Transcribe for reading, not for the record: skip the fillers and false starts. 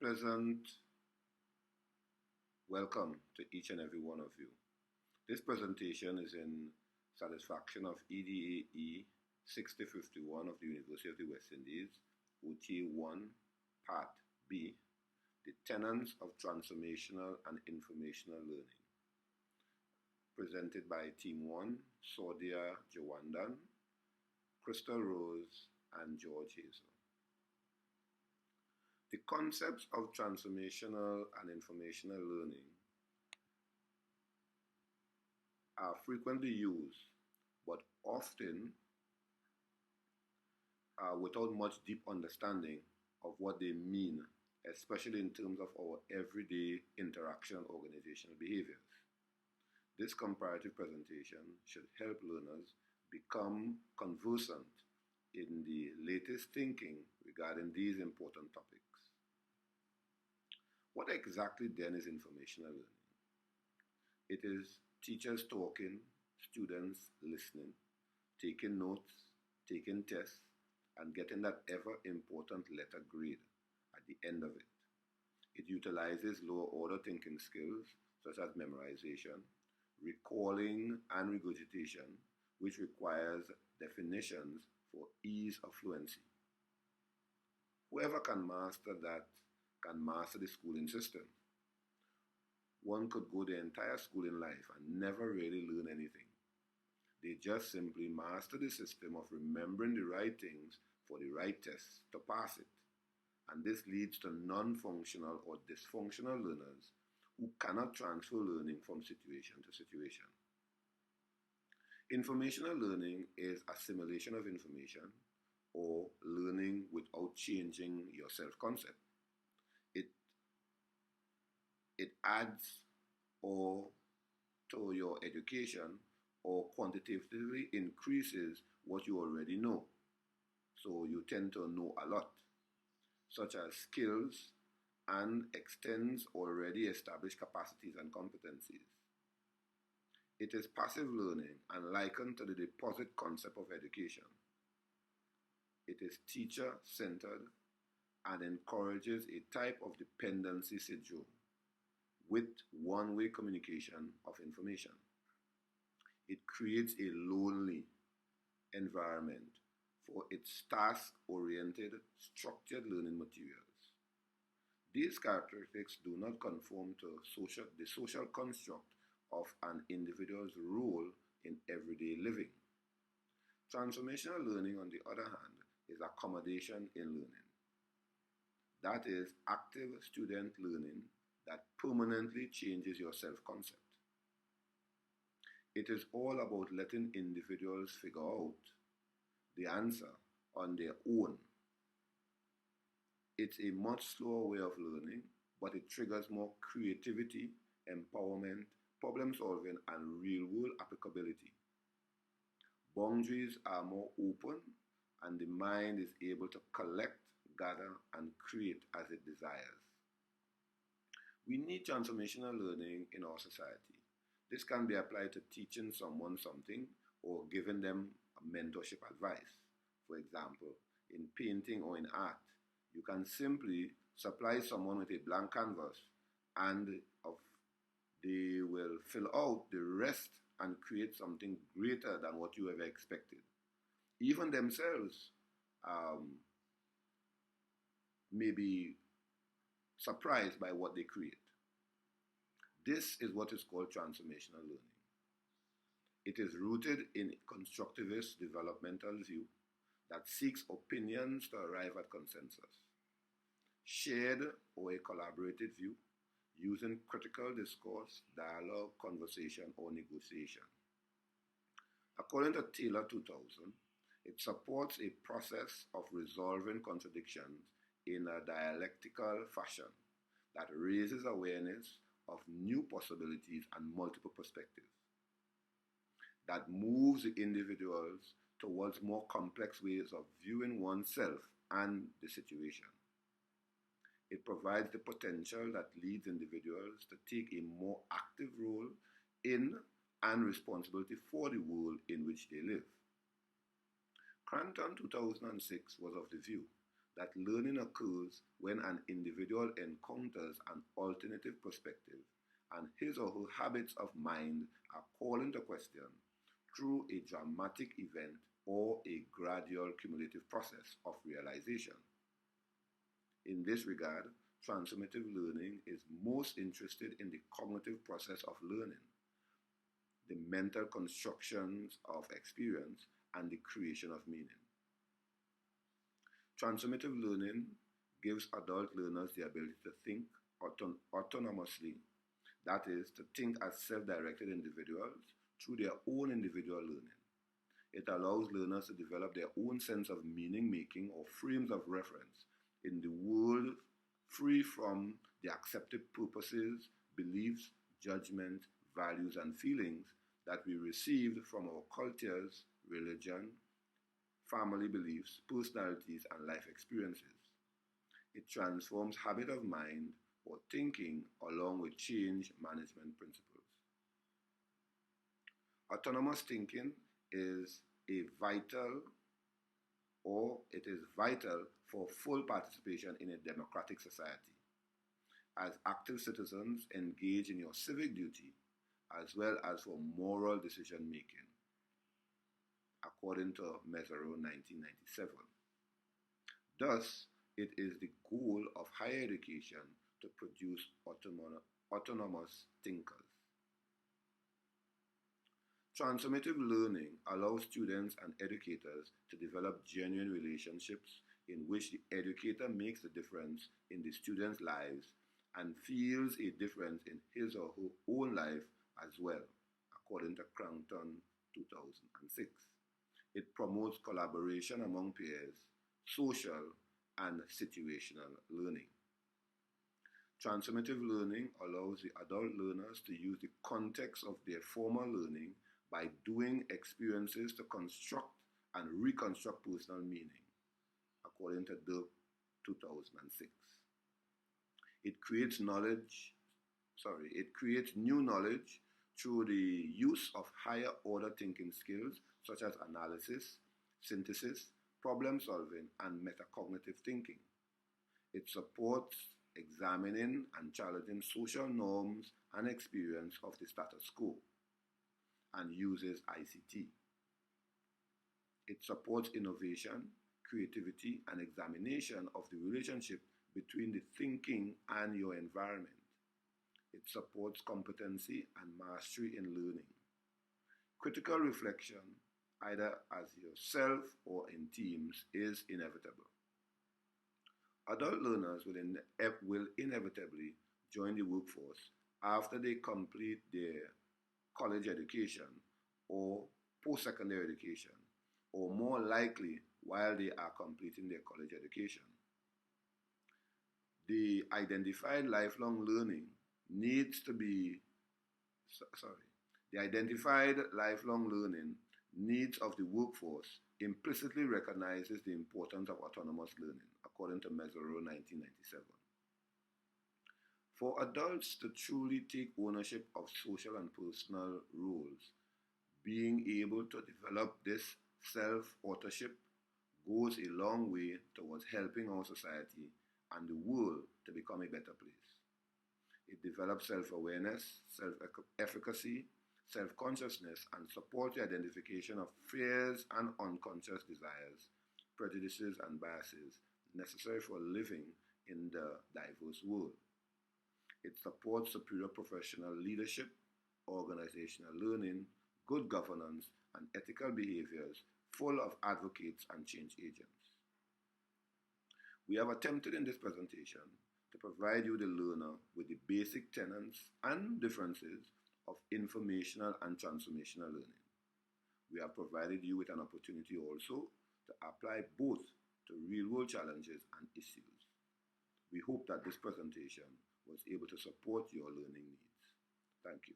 Pleasant welcome to each and every one of you. This presentation is in satisfaction of EDAE 6051 of the University of the West Indies, OTA 1, Part B, the Tenets of Transformational and Informational Learning, presented by Team 1, Saudia Jawandan, Crystal Rose, and George Hazel. The concepts of transformational and informational learning are frequently used, but often without much deep understanding of what they mean, especially in terms of our everyday interaction and organizational behaviors. This comparative presentation should help learners become conversant in the latest thinking regarding these important topics. What exactly then is informational learning? It is teachers talking, students listening, taking notes, taking tests, and getting that ever important letter grade at the end of it. It utilizes lower order thinking skills such as memorization, recalling, and regurgitation, which requires definitions for ease of fluency. Whoever can master that can master the schooling system. One could go their entire schooling life and never really learn anything. They just simply master the system of remembering the right things for the right tests to pass it. And this leads to non-functional or dysfunctional learners who cannot transfer learning from situation to situation. Informational learning is assimilation of information or learning without changing your self-concept. It adds or to your education or quantitatively increases what you already know. So you tend to know a lot, such as skills, and extends already established capacities and competencies. It is passive learning and likened to the deposit concept of education. It is teacher-centered and encourages a type of dependency syndrome with one-way communication of information. It creates a lonely environment for its task-oriented, structured learning materials. These characteristics do not conform to the social construct of an individual's role in everyday living. Transformational learning, on the other hand, is accommodation in learning. That is active student learning that permanently changes your self-concept. It is all about letting individuals figure out the answer on their own. It's a much slower way of learning, but it triggers more creativity, empowerment, problem solving, and real-world applicability. Boundaries are more open, and the mind is able to collect, gather, and create as it desires. We need transformational learning in our society. This can be applied to teaching someone something or giving them mentorship advice. For example, in painting or in art, you can simply supply someone with a blank canvas and they will fill out the rest and create something greater than what you ever expected. Even themselves may be surprised by what they create. This is what is called transformational learning. It is rooted in a constructivist developmental view that seeks opinions to arrive at consensus. Shared or a collaborative view using critical discourse, dialogue, conversation, or negotiation. According to Taylor 2000, it supports a process of resolving contradictions in a dialectical fashion that raises awareness of new possibilities and multiple perspectives, that moves the individuals towards more complex ways of viewing oneself and the situation. It provides the potential that leads individuals to take a more active role in and responsibility for the world in which they live. Cranton 2006 was of the view that learning occurs when an individual encounters an alternative perspective and his or her habits of mind are called into question through a dramatic event or a gradual cumulative process of realization. In this regard, transformative learning is most interested in the cognitive process of learning, the mental constructions of experience, and the creation of meaning. Transformative learning gives adult learners the ability to think autonomously, that is, to think as self-directed individuals through their own individual learning. It allows learners to develop their own sense of meaning-making or frames of reference in the world free from the accepted purposes, beliefs, judgments, values, and feelings that we received from our cultures, religion, family beliefs, personalities, and life experiences. It transforms habit of mind or thinking along with change management principles. Autonomous thinking is vital for full participation in a democratic society. As active citizens, engage in your civic duty as well as for moral decision making, according to Mesereau 1997. Thus, it is the goal of higher education to produce autonomous thinkers. Transformative learning allows students and educators to develop genuine relationships in which the educator makes a difference in the students' lives and feels a difference in his or her own life as well, according to Crampton 2006. It promotes collaboration among peers, social and situational learning. Transformative learning allows the adult learners to use the context of their former learning by doing experiences to construct and reconstruct personal meaning, according to Dirk 2006. It creates new knowledge through the use of higher order thinking skills such as analysis, synthesis, problem solving, and metacognitive thinking. It supports examining and challenging social norms and experience of the status quo and uses ICT. It supports innovation, creativity, and examination of the relationship between the thinking and your environment. It supports competency and mastery in learning. Critical reflection, either as yourself or in teams, is inevitable. Adult learners will inevitably join the workforce after they complete their college education or post-secondary education, or more likely while they are completing their college education. The identified lifelong learning needs of the workforce implicitly recognizes the importance of autonomous learning, according to Mesereau 1997. For adults to truly take ownership of social and personal roles, being able to develop this self-authorship goes a long way towards helping our society and the world to become a better place. It develops self-awareness, self-efficacy, self-consciousness, and supports the identification of fears and unconscious desires, prejudices, and biases necessary for living in the diverse world. It supports superior professional leadership, organizational learning, good governance, and ethical behaviors full of advocates and change agents. We have attempted in this presentation to provide you, the learner, with the basic tenets and differences of informational and transformational learning. We have provided you with an opportunity also to apply both to real-world challenges and issues. We hope that this presentation was able to support your learning needs. Thank you.